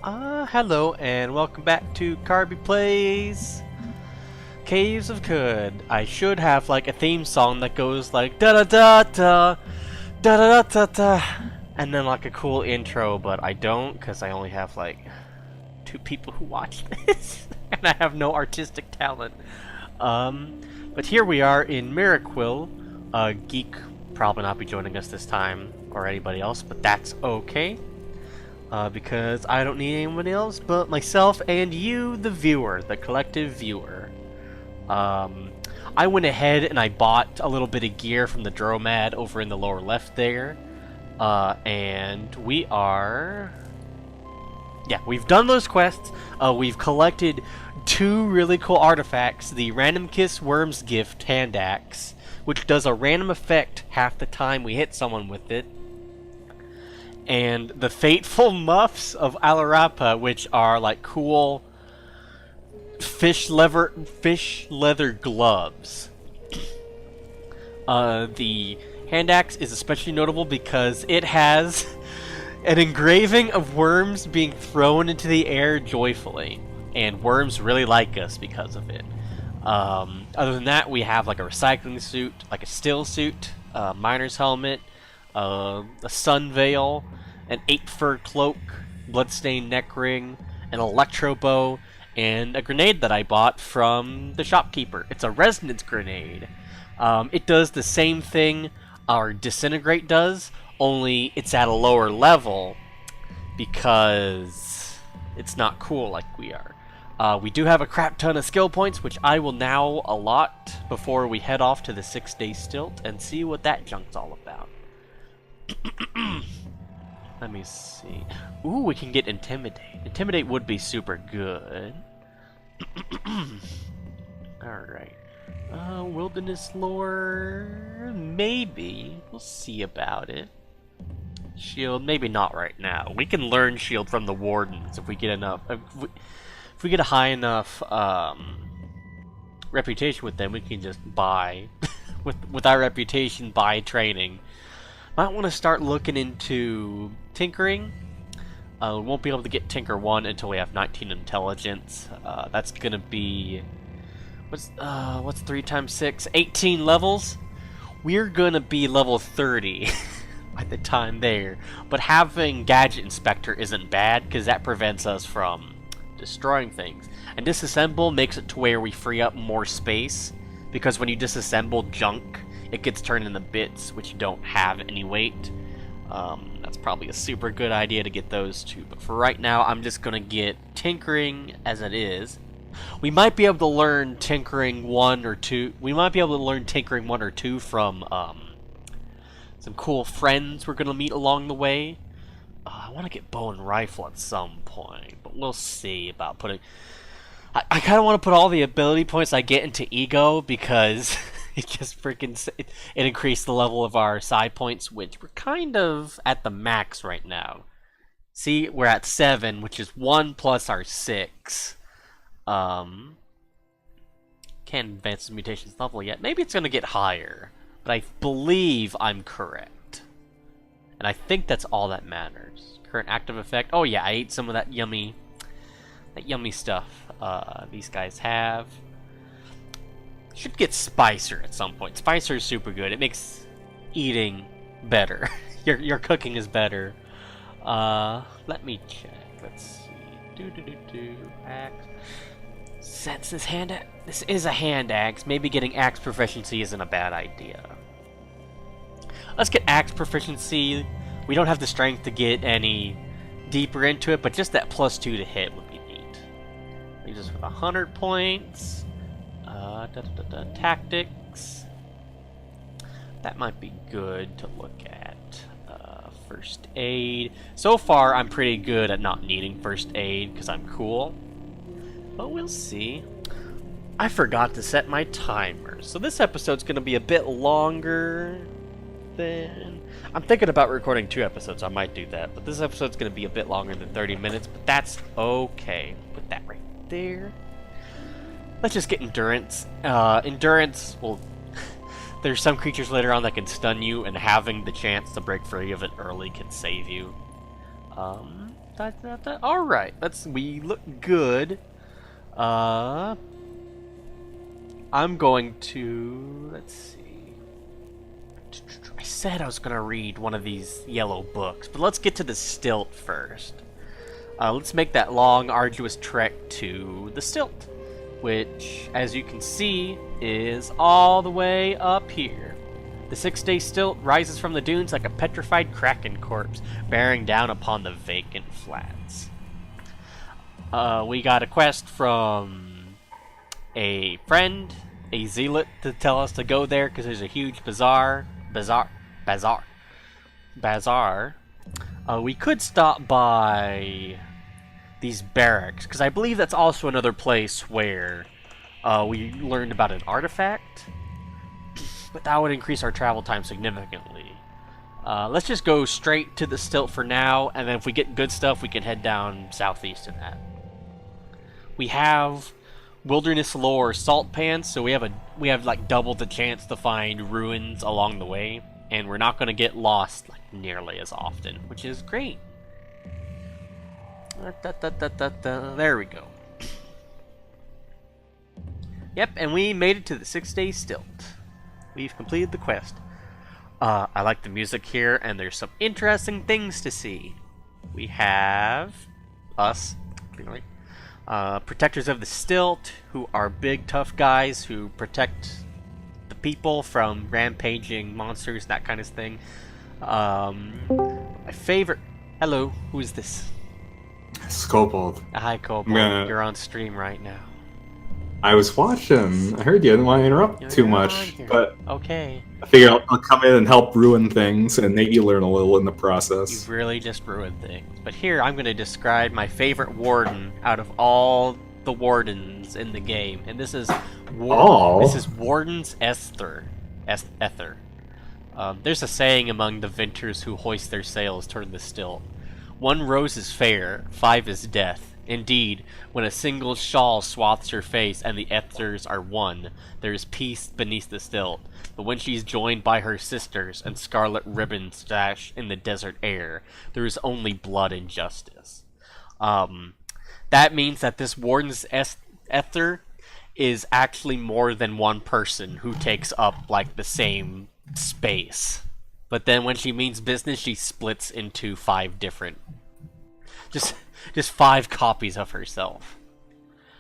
Hello and welcome back to Carbi Plays Caves of Could. I should have like a theme song that goes like da da da da da da da da da, and then like a cool intro, but I don't because I only have like 2 people who watch this, and I have no artistic talent. But here we are in Miraquil. Geek probably not be joining us this time or anybody else, but that's okay. Because I don't need anybody else but myself and you, the viewer, the collective viewer. I went ahead and I bought a little bit of gear from the Dromad over in the lower left there. And we are... Yeah, we've done those quests. We've collected 2 really cool artifacts. The Random Kiss Worm's Gift Hand Axe, which does a random effect half the time we hit someone with it. And the Fateful Muffs of Alarapa, which are like cool fish leather gloves. The hand axe is especially notable because it has an engraving of worms being thrown into the air joyfully, and worms really like us because of it. Other than that, we have like a recycling suit, like a still suit, a miner's helmet, a sun veil, an 8 fur cloak, bloodstained neck ring, an electro bow, and a grenade that I bought from the shopkeeper. It's a resonance grenade. It does the same thing our disintegrate does, only it's at a lower level because it's not cool like we are. We do have a crap ton of skill points, which I will now allot before we head off to the 6-day stilt and see what that junk's all about. Let me see. Ooh, we can get Intimidate. Intimidate would be super good. Alright. Wilderness lore... Maybe. We'll see about it. Shield, maybe not right now. We can learn Shield from the Wardens if we get enough... If we get a high enough reputation with them, we can just buy... with our reputation, buy training. Might want to start looking into tinkering. We won't be able to get Tinker 1 until we have 19 intelligence. That's gonna be... What's 3 times 6? 18 levels? We're gonna be level 30 by the time there. But having Gadget Inspector isn't bad, because that prevents us from destroying things. And Disassemble makes it to where we free up more space, because when you disassemble junk, it gets turned into bits, which don't have any weight. That's probably a super good idea to get those 2. But for right now, I'm just going to get Tinkering as it is. We might be able to learn Tinkering 1 or 2. We might be able to learn Tinkering 1 or 2 from some cool friends we're going to meet along the way. I want to get Bow and Rifle at some point, but we'll see about putting... I kind of want to put all the ability points I get into Ego, because... it just freaking... It increased the level of our side points, which we're kind of at the max right now. See, we're at 7, which is 1 plus our 6. Can't advance the mutations level yet. Maybe it's going to get higher, but I believe I'm correct. And I think that's all that matters. Current active effect. Oh yeah, I ate some of that yummy stuff these guys have. Should get Spicer at some point. Spicer is super good. It makes eating better. Your cooking is better. Let me check. Let's see. Axe. Since this is a hand axe, maybe getting axe proficiency isn't a bad idea. Let's get axe proficiency. We don't have the strength to get any deeper into it, but just that +2 to hit would be neat. Leaves us with 100 points. Tactics. That might be good to look at. First aid. So far, I'm pretty good at not needing first aid because I'm cool. But we'll see. I forgot to set my timer, so this episode's going to be a bit longer than... I'm thinking about recording 2 episodes. I might do that, but this episode's going to be a bit longer than 30 minutes, but that's okay. Put that right there. Let's just get Endurance. Endurance will... There's some creatures later on that can stun you, and having the chance to break free of it early can save you. Alright, we look good. I'm going to, let's see. I said I was gonna read one of these yellow books, but let's get to the stilt first. Let's make that long, arduous trek to the stilt, which, as you can see, is all the way up here. The 6-day stilt rises from the dunes like a petrified kraken corpse, bearing down upon the vacant flats. We got a quest from a friend, a zealot, to tell us to go there because there's a huge bazaar. We could stop by these barracks, because I believe that's also another place where we learned about an artifact, but that would increase our travel time significantly. Let's just go straight to the stilt for now, and then if we get good stuff, we can head down southeast of that. We have wilderness lore salt pans, so we have like double the chance to find ruins along the way, and we're not going to get lost like nearly as often, which is great. There we go. Yep, and we made it to the 6-day stilt. We've completed the quest. I like the music here, and there's some interesting things to see. We have us, clearly. Protectors of the stilt, who are big, tough guys who protect the people from rampaging monsters, that kind of thing. My favorite... Hello, who is this? It's Kobold. Hi, Kobold. You're on stream right now. I was watching. I heard you didn't want to interrupt too much, but okay. I figured I'll come in and help ruin things and maybe learn a little in the process. You've really just ruined things. But here, I'm going to describe my favorite warden out of all the wardens in the game, and this is Warden's Ether. There's a saying among the vintners who hoist their sails toward the stilt. 1 rose is fair, 5 is death. Indeed, when a single shawl swathes her face and the ethers are one, there is peace beneath the stilt. But when she's joined by her sisters and scarlet ribbons dash in the desert air, there is only blood and justice. That means that this warden's ether is actually more than one person who takes up like the same space. But then when she means business, she splits into 5 different... Just 5 copies of herself.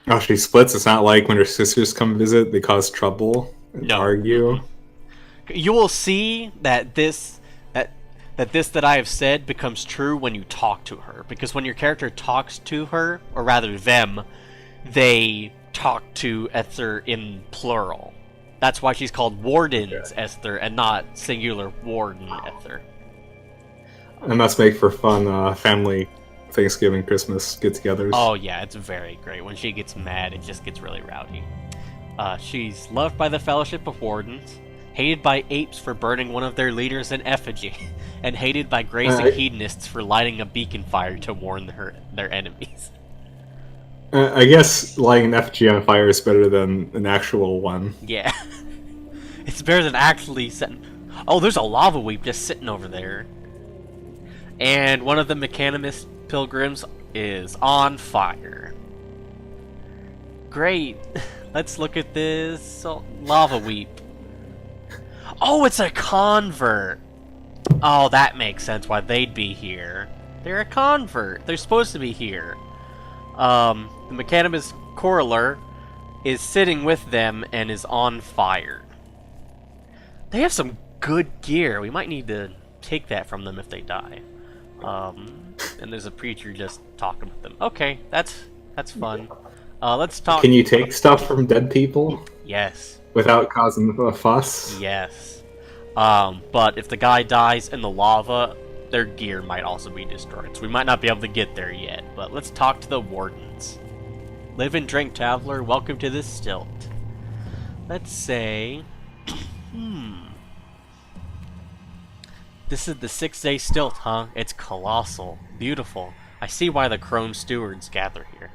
Oh, she splits? It's not like when her sisters come visit, they cause trouble and argue? You will see that that I have said becomes true when you talk to her. Because when your character talks to her, or rather them, they talk to Ether in plural. That's why she's called Warden's Ether and not singular Warden Ether. And must make for fun family Thanksgiving, Christmas get-togethers. Oh yeah, it's very great. When she gets mad, it just gets really rowdy. She's loved by the Fellowship of Wardens, hated by apes for burning one of their leaders in effigy, and hated by grazing hedonists for lighting a beacon fire to warn their enemies. I guess lighting an effigy on fire is better than an actual one. Yeah. It's better than actually setting... Oh, there's a lava weep just sitting over there. And one of the Mechanimist pilgrims is on fire. Great. Let's look at this lava weep. Oh, it's a convert. Oh, that makes sense why they'd be here. They're a convert. They're supposed to be here. The Mechanimist coroller is sitting with them and is on fire. They have some good gear. We might need to take that from them if they die. And there's a preacher just talking with them. Okay, that's fun. Let's talk... Can you take stuff from dead people? Yes. Without causing a fuss? Yes. But if the guy dies in the lava, their gear might also be destroyed. So we might not be able to get there yet. But let's talk to the wardens. Live and drink, traveler. Welcome to this stilt. Let's say... This is the 6-day stilt, huh? It's colossal. Beautiful. I see why the crone stewards gather here.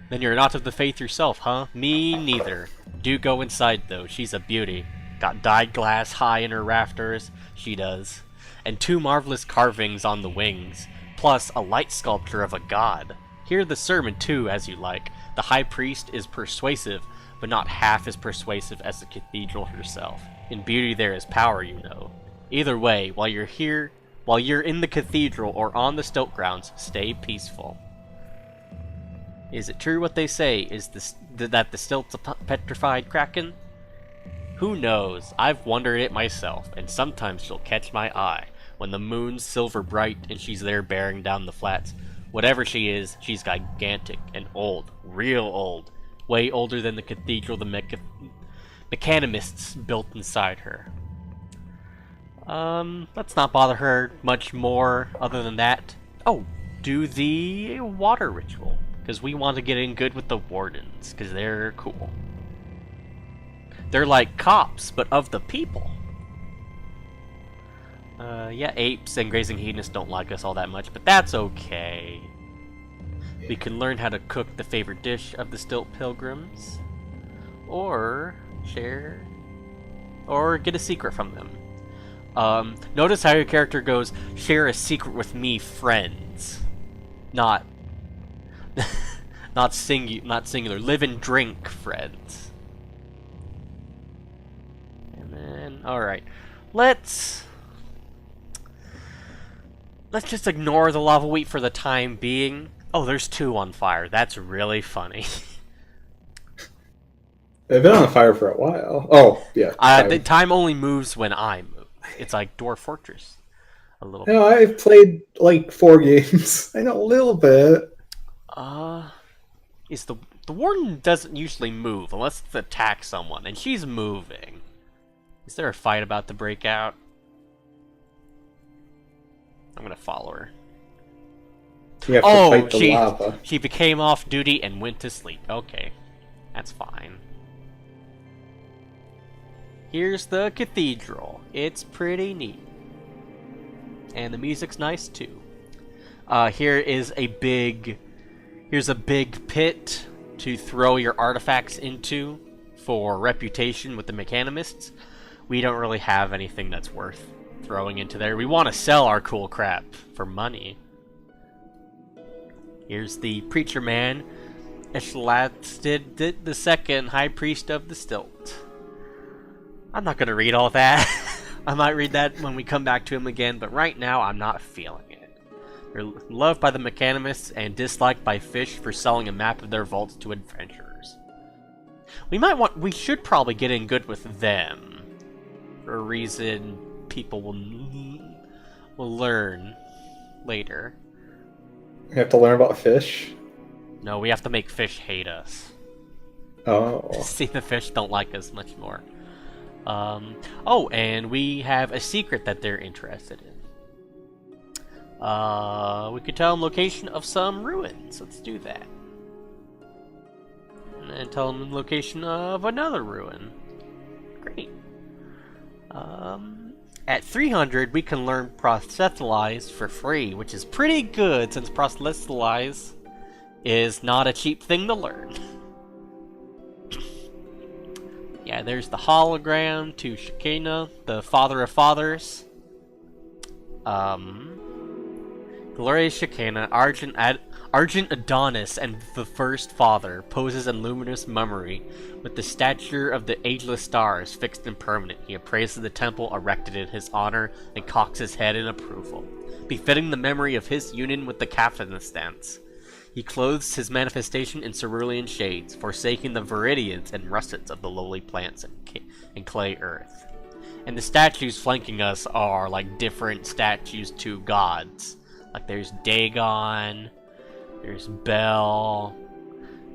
Then you're not of the faith yourself, huh? Me neither. Do go inside, though. She's a beauty. Got dyed glass high in her rafters. She does. And 2 marvelous carvings on the wings. plus a light sculpture of a god. Hear the sermon too, as you like. The high priest is persuasive, but not half as persuasive as the cathedral herself. In beauty there is power, you know. Either way, while you're in the cathedral or on the stilt grounds, stay peaceful. Is it true what they say, that the stilt's a petrified kraken? Who knows? I've wondered it myself, and sometimes she'll catch my eye, when the moon's silver bright and she's there bearing down the flats. Whatever she is, she's gigantic and old, real old, way older than the cathedral the mechanimists built inside her. Let's not bother her much more other than that. Oh, do the water ritual, because we want to get in good with the wardens, because they're cool. They're like cops, but of the people. Yeah, apes and grazing hedonists don't like us all that much, but that's okay. We can learn how to cook the favorite dish of the stilt pilgrims, or share, or get a secret from them. Notice how your character goes, share a secret with me, friends. Not singular. Live and drink, friends. And then, alright. Let's just ignore the lava wheat for the time being. Oh, there's 2 on fire. That's really funny. They've been on fire for a while. Oh, yeah. The time only moves when I move. It's like Dwarf Fortress. A little. No, I've played like 4 games. I know a little bit. Is the warden doesn't usually move unless it's attack someone, and she's moving. Is there a fight about to break out? I'm gonna follow her. You have to fight the lava. She became off duty and went to sleep. Okay, that's fine. Here's the cathedral. It's pretty neat. And the music's nice too. Here's a big pit to throw your artifacts into for reputation with the mechanimists. We don't really have anything that's worth throwing into there. We want to sell our cool crap for money. Here's the preacher man, Eshlatid the second high priest of the stilt. I'm not gonna read all that. I might read that when we come back to him again, but right now I'm not feeling it. They're loved by the mechanimists and disliked by fish for selling a map of their vaults to adventurers. We should probably get in good with them, for a reason people will learn later. We have to learn about fish? No, we have to make fish hate us. Oh. See, the fish don't like us much more. Oh, and we have a secret that they're interested in. We could tell them location of some ruins. Let's do that. And then tell them the location of another ruin. Great. At 300, we can learn Proselytize for free, which is pretty good since Proselytize is not a cheap thing to learn. Yeah, there's the hologram to Shekinah, the Father of Fathers. Glorious Shekinah, Argent Adonis, and the First Father poses in luminous mummery, with the stature of the ageless stars fixed and permanent. He appraises the temple erected in his honor and cocks his head in approval, befitting the memory of his union with the Caphanistan. He clothes his manifestation in cerulean shades, forsaking the viridians and russets of the lowly plants and clay earth. And the statues flanking us are like different statues to gods. Like there's Dagon, there's Bel,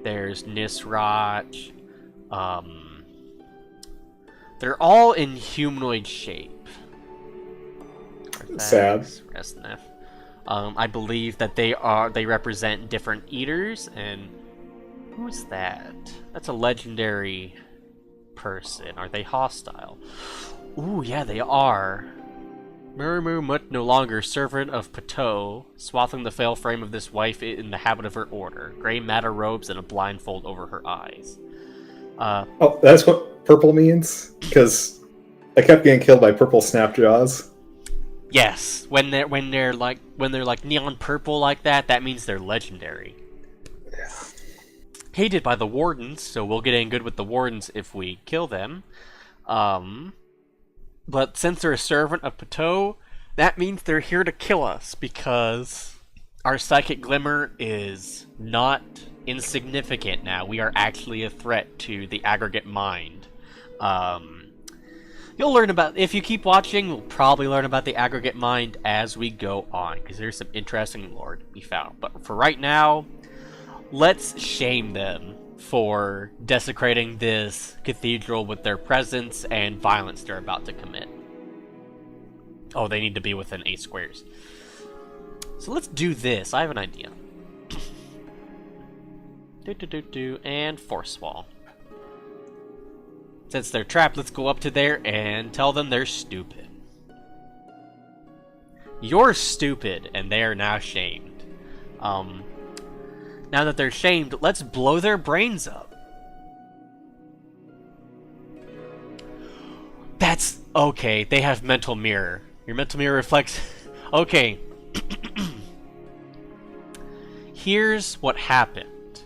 there's Nisroch. They're all in humanoid shape. Sad. I believe that they represent different eaters, and who's that? That's a legendary person. Are they hostile? Ooh, yeah, they are. Murimu Mut, no longer servant of Pateau, swathing the frail frame of this wife in the habit of her order, gray matter robes and a blindfold over her eyes. Oh, that's what purple means? Because I kept getting killed by purple snapjaws. Yes, when they're like neon purple like that, that means they're legendary. Yeah. Hated by the wardens, so we'll get in good with the wardens if we kill them. But since they're a servant of Pateau, that means they're here to kill us, because our psychic glimmer is not insignificant now. We are actually a threat to the aggregate mind. You'll learn about, if you keep watching, we'll probably learn about the aggregate mind as we go on, because there's some interesting lore to be found. But for right now, let's shame them for desecrating this cathedral with their presence and violence they're about to commit. Oh, they need to be within 8 squares. So let's do this. I have an idea. And force wall. Since they're trapped, let's go up to there and tell them they're stupid. You're stupid, and they are now shamed. Now that they're shamed, let's blow their brains up. That's okay. They have mental mirror. Your mental mirror reflects. Okay. Here's what happened.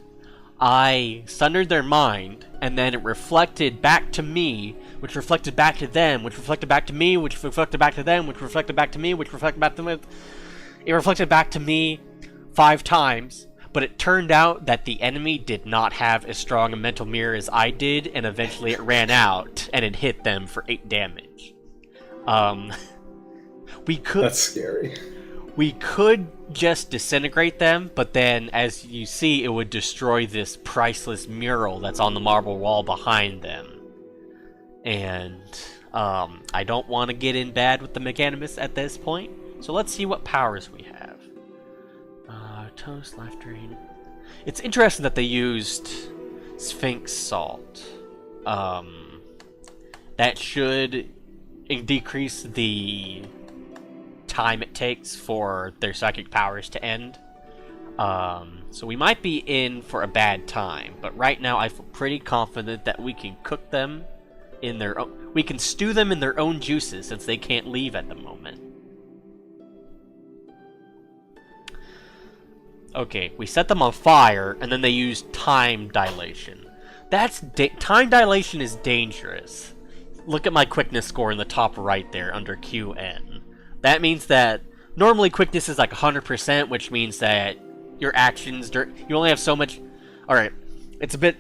I sundered their mind, and then it reflected back to me, which reflected back to them, which reflected back to me, which reflected back to them, which reflected back to me, which reflected back to them. It reflected back to me 5 times. But it turned out that the enemy did not have as strong a mental mirror as I did, and eventually it ran out, and it hit them for 8 damage. We could... That's scary. We could just disintegrate them, but then, as you see, it would destroy this priceless mural that's on the marble wall behind them. And, I don't want to get in bad with the Mechanimus at this point, so let's see what powers we have. Toast, life drain. It's interesting that they used Sphinx Salt. That should decrease the time it takes for their psychic powers to end. So we might be in for a bad time, but right now I feel pretty confident that we can cook them in their own... We can stew them in their own juices, since they can't leave at the moment. Okay, we set them on fire, and then they use time dilation. Time dilation is dangerous. Look at my quickness score in the top right there, under QN. That means that normally quickness is like 100%, which means that your actions... You only have so much... Alright, it's a bit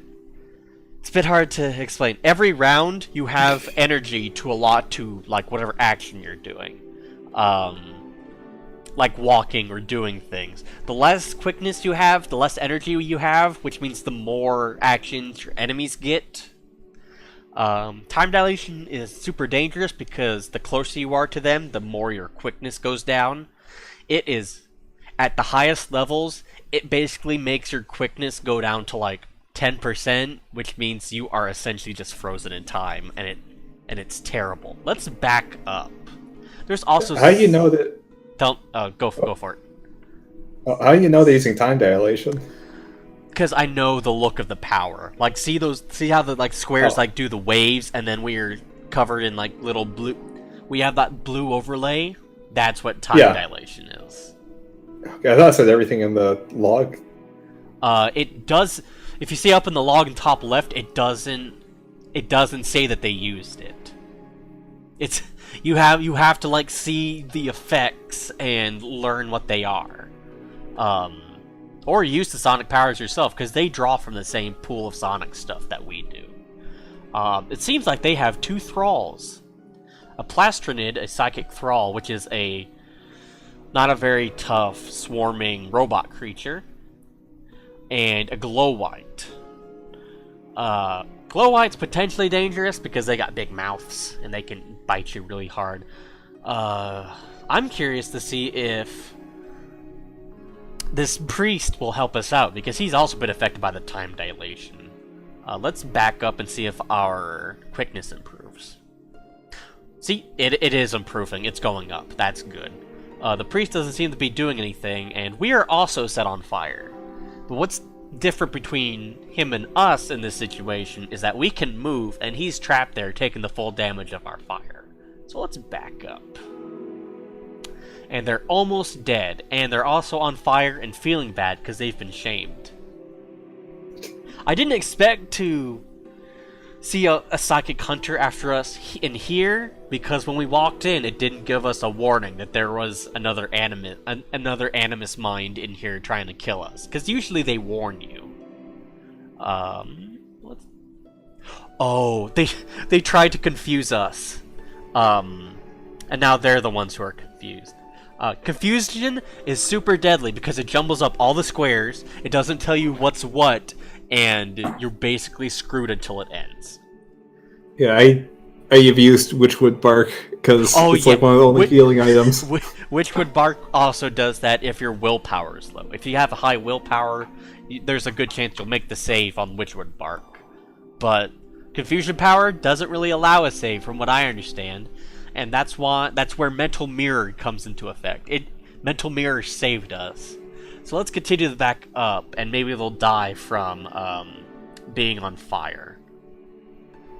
hard to explain. Every round, you have energy to allot to, like, whatever action you're doing. Like walking or doing things. The less quickness you have, the less energy you have, which means the more actions your enemies get. Time dilation is super dangerous because the closer you are to them, the more your quickness goes down. It is, at the highest levels, it basically makes your quickness go down to like 10%, which means you are essentially just frozen in time, and it's terrible. Let's back up. There's also... How do you know that... Go for it. How do you know they're using time dilation? Because I know the look of the power. Like, see how the like squares like do the waves, and then we're covered in like little blue. We have that blue overlay. That's what time dilation is. Okay, I thought it said everything in the log. It does. If you see up in the log in top left, it doesn't say that they used it. It's you have to like see the effects and learn what they are. Or use the Sonic powers yourself, because they draw from the same pool of Sonic stuff that we do. It seems like they have 2 thralls. A Plastronid, a psychic thrall, which is not a very tough, swarming robot creature. And a Glow-White. Glow-White's potentially dangerous because they got big mouths, and they can bite you really hard. I'm curious to see if this priest will help us out, because he's also been affected by the time dilation. Let's back up and see if our quickness improves. See, it is improving. It's going up. That's good. The priest doesn't seem to be doing anything, and we are also set on fire. But what's different between him and us in this situation is that we can move, and he's trapped there taking the full damage of our fire. So let's back up. and they're almost dead, and they're also on fire and feeling bad because they've been shamed. I didn't expect to see a psychic hunter after us in here, because when we walked in, it didn't give us a warning that there was another animus mind in here trying to kill us. Because usually they warn you. Oh, they tried to confuse us. And now they're the ones who are confused. Confusion is super deadly because it jumbles up all the squares, it doesn't tell you what's what, and you're basically screwed until it ends. Yeah, I've used Witchwood Bark because it's like one of the only healing items. Witchwood Bark also does that if your willpower is low. If you have a high willpower, there's a good chance you'll make the save on Witchwood Bark. But Confusion Power doesn't really allow a save, from what I understand, and that's where Mental Mirror comes into effect. Mental Mirror saved us. So let's continue to back up, and maybe they'll die from being on fire.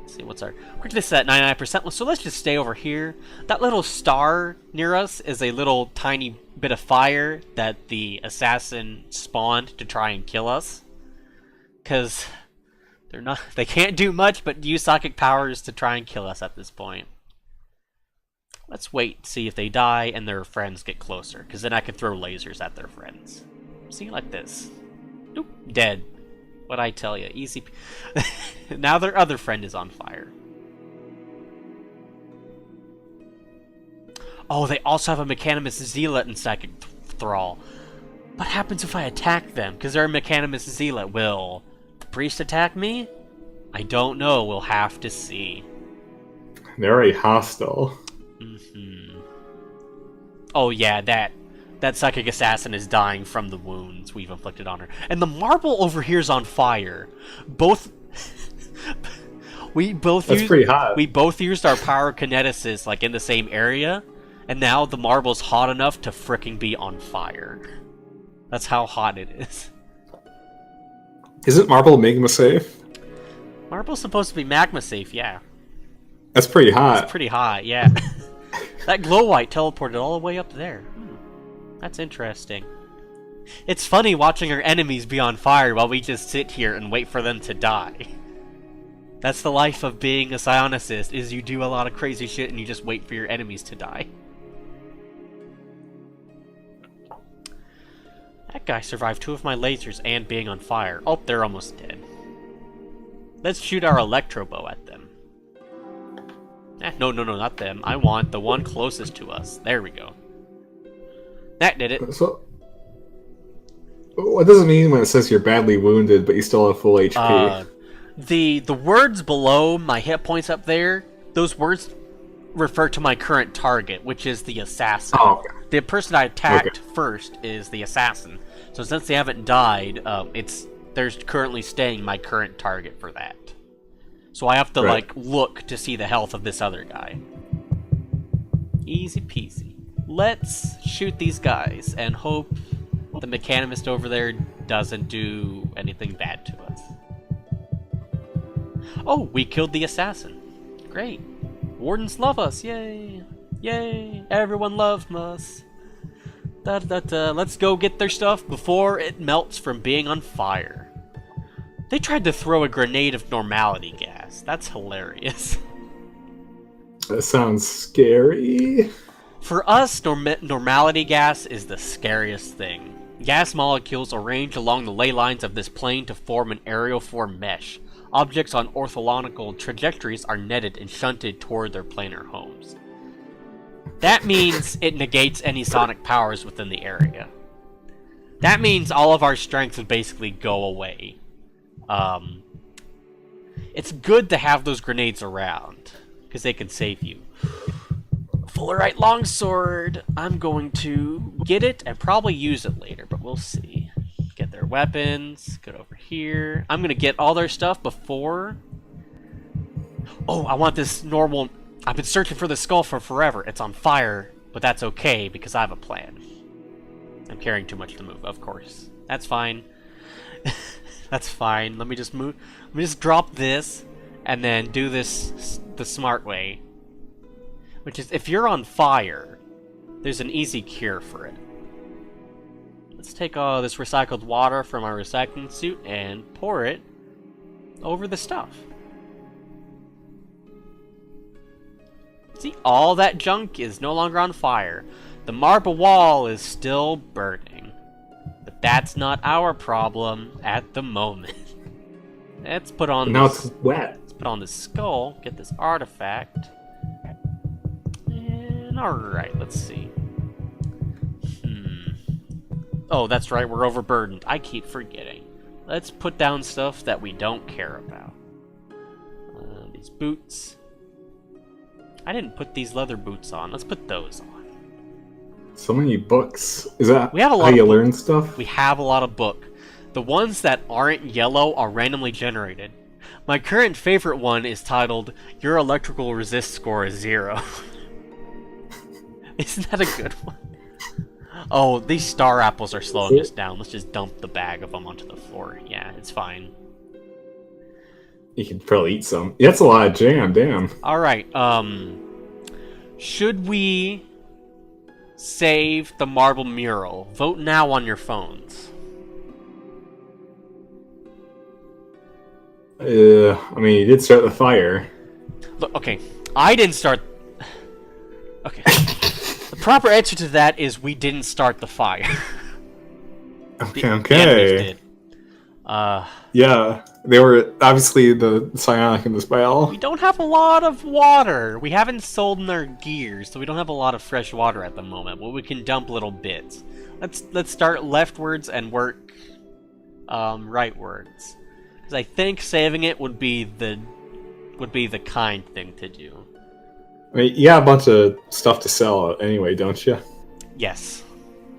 Let's see, what's our... Quickness at 99%, so let's just stay over here. That little star near us is a little tiny bit of fire that the assassin spawned to try and kill us. Because they can't do much but use psychic powers to try and kill us at this point. Let's wait, see if they die and their friends get closer, because then I can throw lasers at their friends. See, like this. Nope, dead. What'd I tell you? Easy. Now their other friend is on fire. Oh, they also have a Mechanimous Zealot and Psychic Thrall. What happens if I attack them? Because they're a Mechanimous Zealot. Will the priest attack me? I don't know. We'll have to see. They're already hostile. Oh yeah, that psychic assassin is dying from the wounds we've inflicted on her. And the marble over here is on fire. We both pretty hot. We both used our pyrokineticist like in the same area, and now the marble's hot enough to fricking be on fire. That's how hot it is. Isn't marble magma safe? Marble's supposed to be magma safe, yeah. That's pretty hot. It's pretty hot, yeah. That glow white teleported all the way up there. That's interesting. It's funny watching our enemies be on fire while we just sit here and wait for them to die. That's the life of being a psionicist, is you do a lot of crazy shit and you just wait for your enemies to die. That guy survived 2 of my lasers and being on fire. Oh, they're almost dead. Let's shoot our electro bow at them. No, not them. I want the one closest to us. There we go. That did it. So, what does it mean when it says you're badly wounded, but you still have full HP? The words below my hit points up there, those words refer to my current target, which is the assassin. Oh, okay. The person I attacked first is the assassin. So since they haven't died, they're currently staying my current target for that. So I have to look to see the health of this other guy. Easy peasy. Let's shoot these guys and hope the mechanimist over there doesn't do anything bad to us. Oh, we killed the assassin. Great. Wardens love us. Yay. Yay. Everyone loves us. Let's go get their stuff before it melts from being on fire. They tried to throw a grenade of normality gas. That's hilarious. That sounds scary. For us, normality gas is the scariest thing. Gas molecules arrange along the ley lines of this plane to form an areoform mesh. Objects on orthogonal trajectories are netted and shunted toward their planar homes. That means it negates any sonic powers within the area. That means all of our strength would basically go away. It's good to have those grenades around, because they can save you. Fullerite longsword. I'm going to get it and probably use it later, but we'll see. Get their weapons. Get over here. I'm going to get all their stuff before... Oh, I want this normal... I've been searching for the skull for forever. It's on fire, but that's okay because I have a plan. I'm carrying too much to move, of course. That's fine. That's fine. Let me just move. Let me just drop this and then do this the smart way. Which is, if you're on fire, There's an easy cure for it. Let's take all this recycled water from our recycling suit and pour it over the stuff. See, all that junk is no longer on fire. The marble wall is still burning. But that's not our problem at the moment. Let's put on Now this, it's wet. let's put on this skull, get this artifact. And alright, let's see. Oh, that's right, we're overburdened. I keep forgetting. Let's put down stuff that we don't care about. These boots. I didn't put these leather boots on. Let's put those on. So many books. Is that We have a lot how of you book. learn stuff? We have a lot of book. The ones that aren't yellow are randomly generated. My current favorite one is titled, Your Electrical Resist Score is 0. Isn't that a good one? Oh, these star apples are slowing us down. Let's just dump the bag of them onto the floor. Yeah, it's fine. You could probably eat some. That's a lot of jam, damn. Alright, should we save the marble mural? Vote now on your phones. I mean, you did start the fire. Look, okay, I didn't start... Okay. The proper answer to that is we didn't start the fire. Okay, The okay. enemies did. Yeah, they were obviously the psionic in the spell. We don't have a lot of water. We haven't sold our gears, so we don't have a lot of fresh water at the moment. But we can dump little bits. Let's start leftwards and work rightwards. Because I think saving it would be the kind thing to do. I mean, you got a bunch of stuff to sell anyway, don't you? Yes.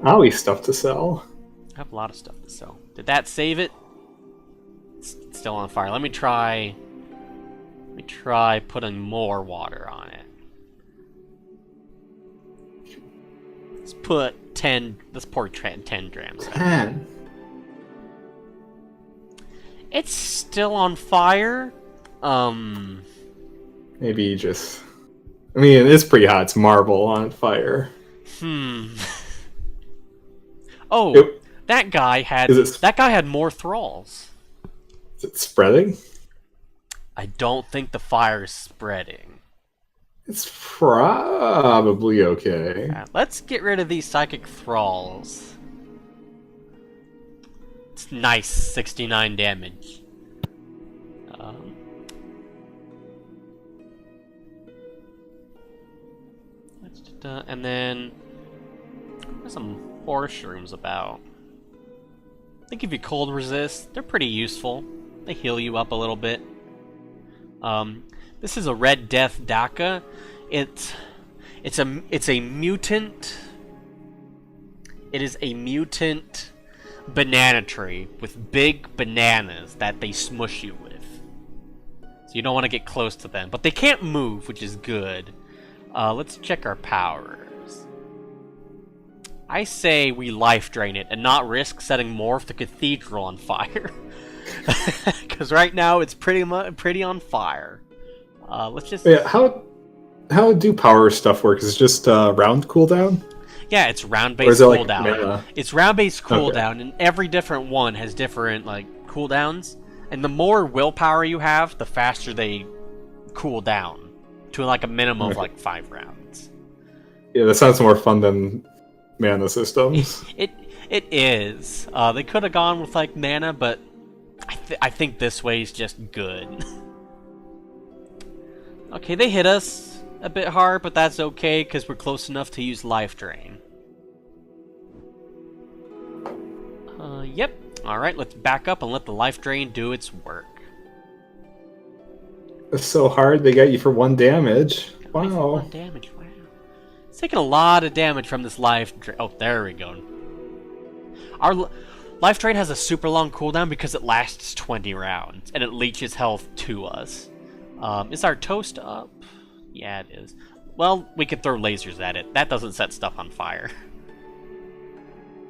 Always stuff to sell. I have a lot of stuff to sell. Did that save it? It's still on fire. Let me try putting more water on it. Let's put 10. Let's pour 10 grams. Man. It's still on fire. Maybe just... I mean, it's pretty hot. It's marble on fire. Oh, It- that guy had Is it- more thralls. Is it spreading? I don't think the fire's spreading. It's probably okay. Let's get rid of these psychic thralls. It's nice, 69 damage. And then there's some horror shrooms about. They give you cold resist. They're pretty useful. They heal you up a little bit. This is a Red Death Daka. It's a mutant. It is a mutant banana tree with big bananas that they smush you with. So you don't want to get close to them, but they can't move, which is good. Let's check our powers. I say we life drain it and not risk setting more of the cathedral on fire. Because right now it's pretty on fire. Let's just... Yeah, how do power stuff work? Is it just round cooldown? Yeah, it's Or round-based is it like cooldown. mana? It's round-based Okay. cooldown, and every different one has different cooldowns. And the more willpower you have, the faster they cool down to a minimum of 5 rounds. Yeah, that sounds more fun than mana systems. It is. They could have gone with mana, but I think this way is just good. Okay, they hit us a bit hard, but that's okay because we're close enough to use life drain. Yep. All right, let's back up and let the life drain do its work. It's so hard they got you for 1 damage. Only for Wow. 1 damage. Wow. It's taking a lot of damage from this life drain. Oh, there we go. Our life drain has a super long cooldown because it lasts 20 rounds and it leeches health to us. Is our toast up? Yeah, it is. Well, we could throw lasers at it. That doesn't set stuff on fire.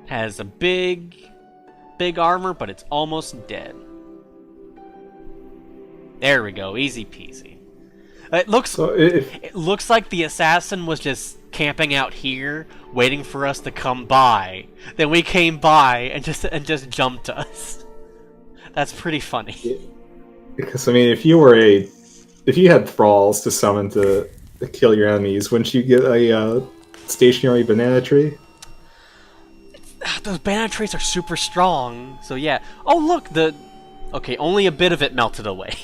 Has a big armor, but it's almost dead. There we go, easy peasy. It looks So it looks like the assassin was just camping out here, waiting for us to come by. Then we came by and just jumped us. That's pretty funny. Because I mean, if you had thralls to summon to kill your enemies, wouldn't you get a stationary banana tree? Those banana trees are super strong, so yeah. Oh look, okay, only a bit of it melted away.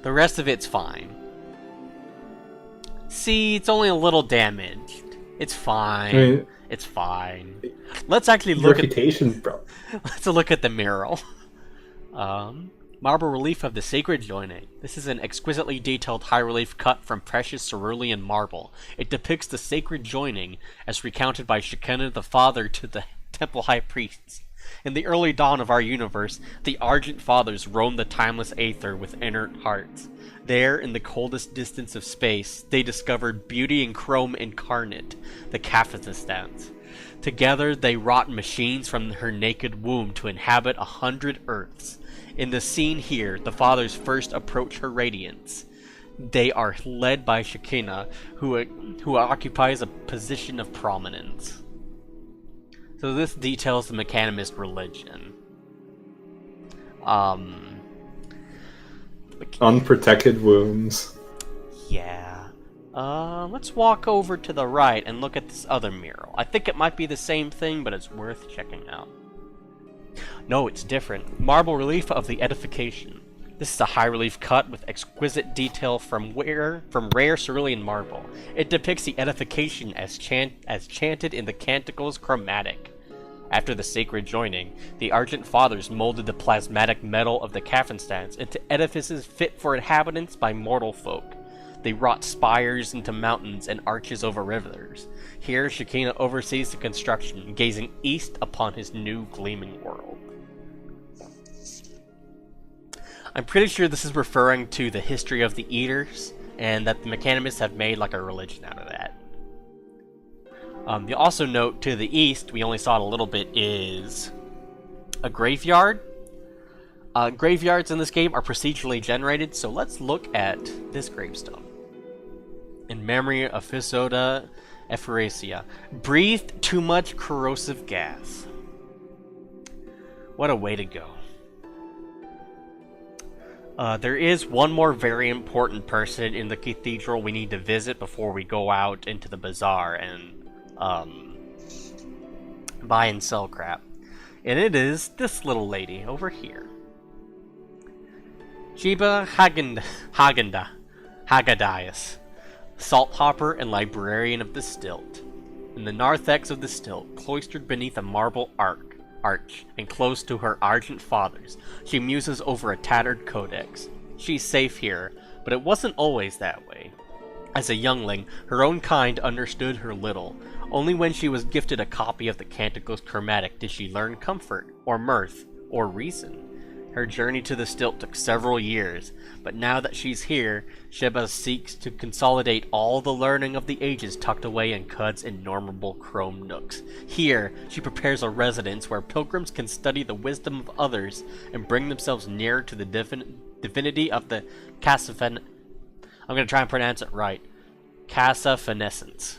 The rest of it's fine. See, it's only a little damaged. It's fine. I mean, it's fine. Let's actually look reputation, bro. Let's look at the mural. Marble relief of the sacred joining. This is an exquisitely detailed high-relief cut from precious cerulean marble. It depicts the sacred joining as recounted by Shekinah the Father to the temple high priests. In the early dawn of our universe, the Argent Fathers roamed the timeless aether with inert hearts. There, in the coldest distance of space, they discovered beauty in chrome incarnate, the Kaphistans. Together, they wrought machines from her naked womb to inhabit 100 Earths. In the scene here, the Fathers first approach her radiance. They are led by Shekinah, who occupies a position of prominence. So this details the Mechanimist religion. Unprotected wombs. Yeah. Let's walk over to the right and look at this other mural. I think it might be the same thing, but it's worth checking out. No, it's different. Marble relief of the edification. This is a high-relief cut with exquisite detail from rare cerulean marble. It depicts the edification as chanted in the Canticles Chromatic. After the sacred joining, the Argent Fathers molded the plasmatic metal of the Kaphistans into edifices fit for inhabitants by mortal folk. They wrought spires into mountains and arches over rivers. Here, Shekinah oversees the construction, gazing east upon his new gleaming world. I'm pretty sure this is referring to the history of the Eaters, and that the Mechanimists have made like a religion out of that. You'll also note to the east, we only saw it a little bit, is a graveyard. Graveyards in this game are procedurally generated, so let's look at this gravestone. In memory of Fisoda Ephrasia, breathed too much corrosive gas. What a way to go. There is one more very important person in the cathedral we need to visit before we go out into the bazaar and buy and sell crap. And it is this little lady over here. Sheba Haggadayas, salt hopper and librarian of the Stilt. In the narthex of the Stilt, cloistered beneath a marble arch, and close to her Argent Fathers, she muses over a tattered codex. She's safe here, but it wasn't always that way. As a youngling, her own kind understood her little. Only when she was gifted a copy of the Canticles Chromatic did she learn comfort, or mirth, or reason. Her journey to the Stilt took several years, but now that she's here, Sheba seeks to consolidate all the learning of the ages tucked away in Cud's innumerable chrome nooks. Here, she prepares a residence where pilgrims can study the wisdom of others and bring themselves nearer to the divinity of the I'm going to try and pronounce it right. Cassaphenescence.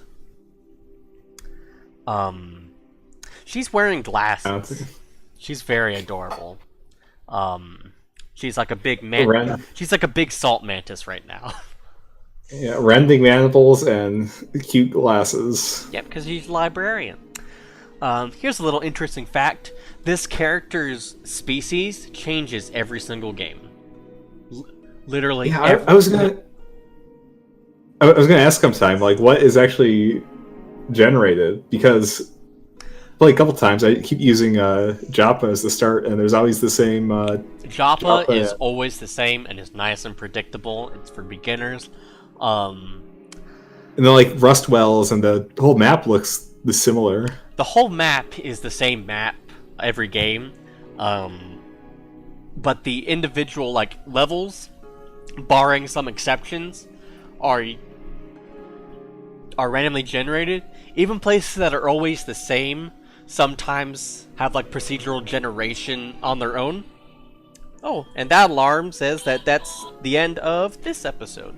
She's wearing glasses. She's very adorable. She's like a big she's like a big salt mantis right now. Yeah, rending mandibles and cute glasses. Yep, because she's a librarian. Here's a little interesting fact. This character's species changes every single game. Literally. Yeah, I was gonna ask sometime, like, what is actually generated? Because like a couple times I keep using Joppa as the start, and there's always the same. Joppa is always the same and is nice and predictable. It's for beginners. And then like Rustwells and the whole map looks similar. The whole map is the same map every game, but the individual like levels, barring some exceptions, are randomly generated. Even places that are always the same sometimes have like procedural generation on their own. Oh, and that alarm says that that's the end of this episode.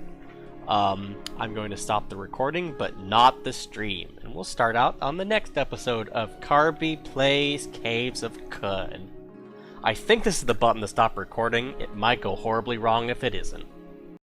I'm going to stop the recording, but not the stream. And we'll start out on the next episode of Carbi Plays Caves of Khun. I think this is the button to stop recording. It might go horribly wrong if it isn't.